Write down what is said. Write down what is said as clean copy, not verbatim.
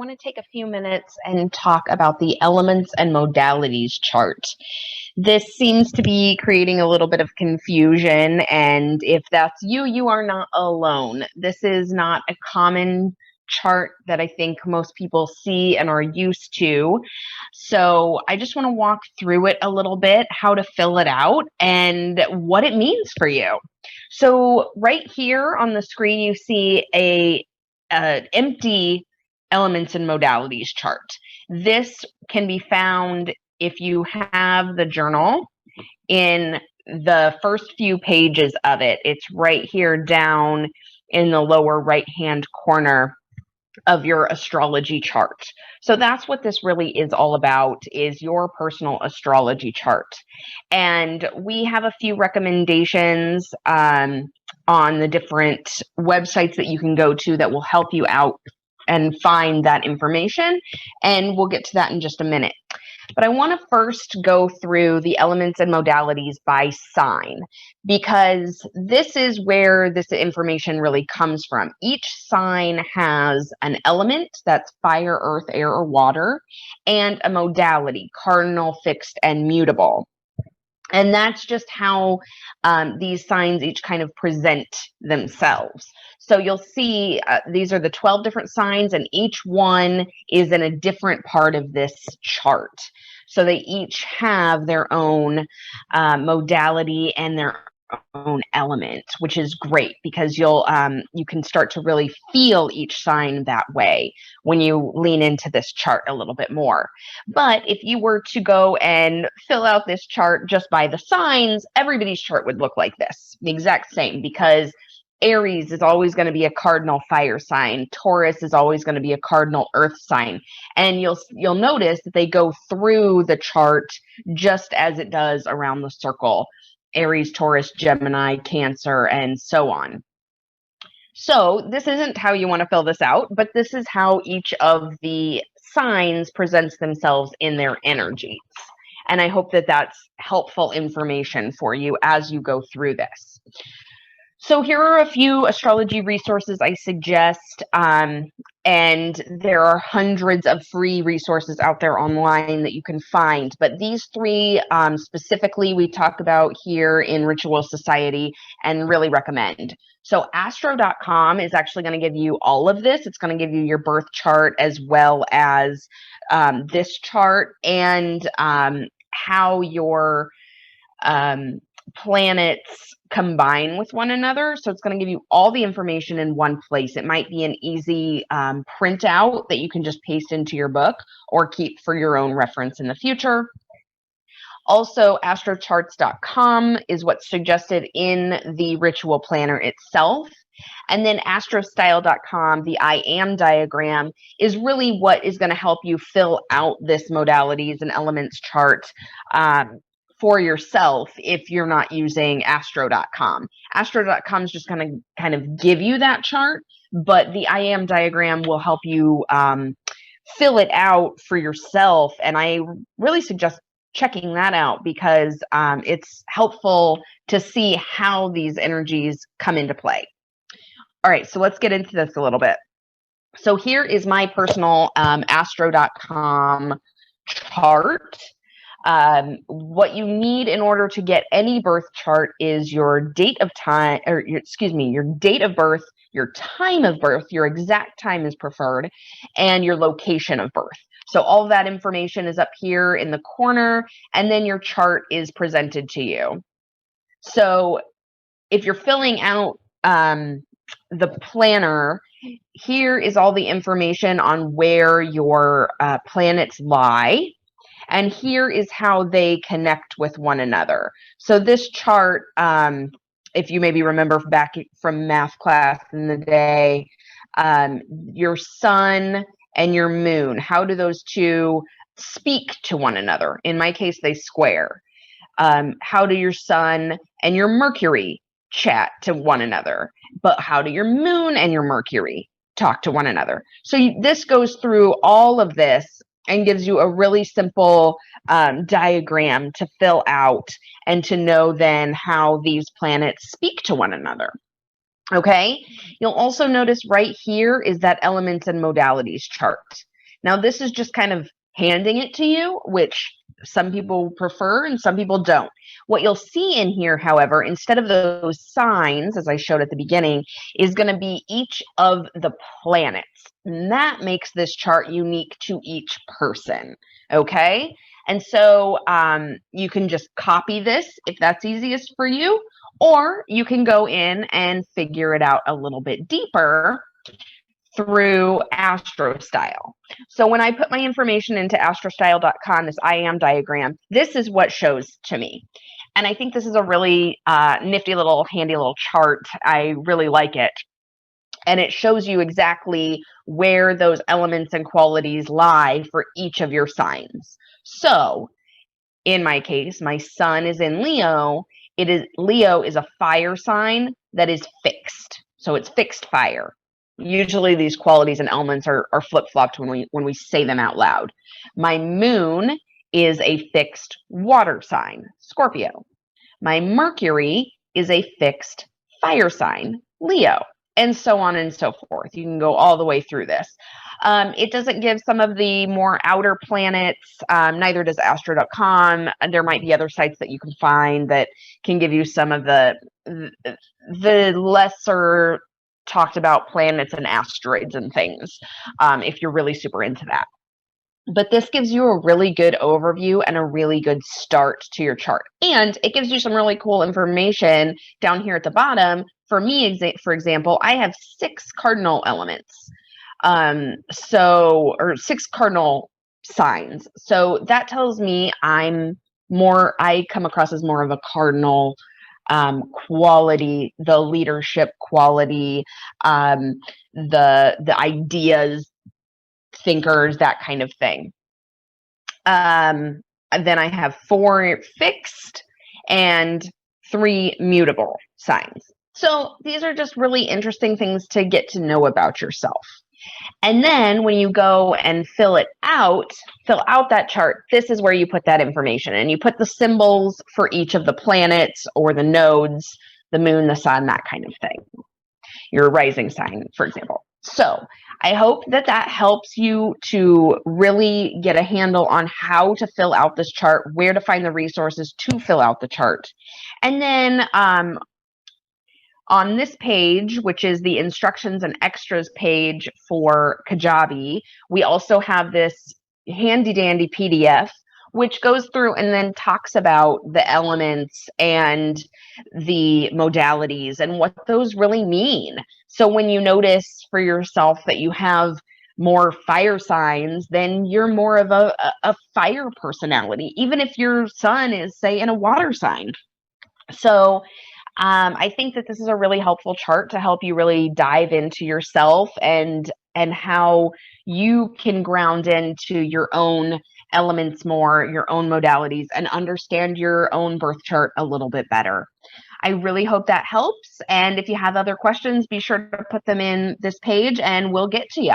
want to take a few minutes and talk about the Elements and Modalities Chart. This seems to be creating a little bit of confusion, and if that's you, you are not alone. This is not a common chart that I think most people see and are used to. So I just want to walk through it a little bit, how to fill it out, and what it means for you. So right here on the screen, you see an empty Elements and Modalities chart. This can be found if you have the journal in the first few pages of it. It's right here down in the lower right-hand corner of your astrology chart. So that's what this really is all about, is your personal astrology chart. And we have a few recommendations on the different websites that you can go to that will help you out and find that information. And we'll get to that in just a minute. But I want to first go through the elements and modalities by sign, because this is where this information really comes from. Each sign has an element, that's fire, earth, air, or water, and a modality, cardinal, fixed, and mutable. And that's just how these signs each kind of present themselves. So you'll see these are the 12 different signs, and each one is in a different part of this chart. So they each have their own modality and their own element, which is great because you can start to really feel each sign that way when you lean into this chart a little bit more. But if you were to go and fill out this chart just by the signs, everybody's chart would look like this, the exact same, because Aries is always going to be a cardinal fire sign. Taurus is always going to be a cardinal earth sign. And you'll notice that they go through the chart just as it does around the circle. Aries, Taurus, Gemini, Cancer, and so on. So this isn't how you want to fill this out, but this is how each of the signs presents themselves in their energies. And I hope that that's helpful information for you as you go through this. So here are a few astrology resources I suggest, and there are hundreds of free resources out there online that you can find. But these three specifically we talk about here in Ritual Society and really recommend. So astro.com is actually going to give you all of this. It's going to give you your birth chart as well as this chart and how your planets combine with one another. So it's going to give you all the information in one place. It might be an easy printout that you can just paste into your book or keep for your own reference in the future. Also, astrocharts.com is what's suggested in the ritual planner itself. And then astrostyle.com, the I am diagram, is really what is going to help you fill out this modalities and elements chart for yourself if you're not using astro.com. Astro.com is just going to kind of give you that chart, but the I am diagram will help you fill it out for yourself. And I really suggest checking that out because it's helpful to see how these energies come into play. All right, so let's get into this a little bit. So here is my personal astro.com chart. What you need in order to get any birth chart is your date of time, or your date of birth, your time of birth, your exact time is preferred, and your location of birth. So all of that information is up here in the corner, and then your chart is presented to you. So if you're filling out the planner, here is all the information on where your planets lie. And here is how they connect with one another. So this chart, if you maybe remember back from math class in the day, your sun and your moon, how do those two speak to one another? In my case, they square. How do your sun and your Mercury chat to one another? But how do your moon and your Mercury talk to one another? So this goes through all of this and gives you a really simple diagram to fill out and to know then how these planets speak to one another. Okay, you'll also notice right here is that elements and modalities chart. Now, this is just kind of handing it to you, which some people prefer and some people don't. What you'll see in here, however, instead of those signs, as I showed at the beginning, is going to be each of the planets. And that makes this chart unique to each person, okay? And so you can just copy this if that's easiest for you, or you can go in and figure it out a little bit deeper through AstroStyle. So when I put my information into astrostyle.com, this I am diagram, this is what shows to me. And I think this is a really nifty little, handy little chart. I really like it. And it shows you exactly where those elements and qualities lie for each of your signs. So in my case, my sun is in Leo. Leo is a fire sign that is fixed. So it's fixed fire. Usually these qualities and elements are flip-flopped when we say them out loud. My moon is a fixed water sign, Scorpio. My Mercury is a fixed fire sign, Leo, and so on and so forth. You can go all the way through this. It doesn't give some of the more outer planets, neither does Astro.com. There might be other sites that you can find that can give you some of the lesser talked about planets and asteroids and things, if you're really super into that. But this gives you a really good overview and a really good start to your chart. And it gives you some really cool information down here at the bottom. For me, for example, I have 6 cardinal elements. Or 6 cardinal signs. So that tells me I come across as more of a cardinal quality, the leadership quality, the ideas, thinkers, that kind of thing. And then I have 4 fixed and 3 mutable signs. So these are just really interesting things to get to know about yourself. And then when you go and fill out that chart, this is where you put that information, and you put the symbols for each of the planets or the nodes, the moon, the sun, that kind of thing. Your rising sign, for example. So I hope that helps you to really get a handle on how to fill out this chart, where to find the resources to fill out the chart. And then on this page, which is the instructions and extras page for Kajabi, we also have this handy dandy PDF, which goes through and then talks about the elements and the modalities and what those really mean. So when you notice for yourself that you have more fire signs, then you're more of a fire personality, even if your sun is, say, in a water sign. So I think that this is a really helpful chart to help you really dive into yourself and how you can ground into your own elements more, your own modalities, and understand your own birth chart a little bit better. I really hope that helps. And if you have other questions, be sure to put them in this page and we'll get to you.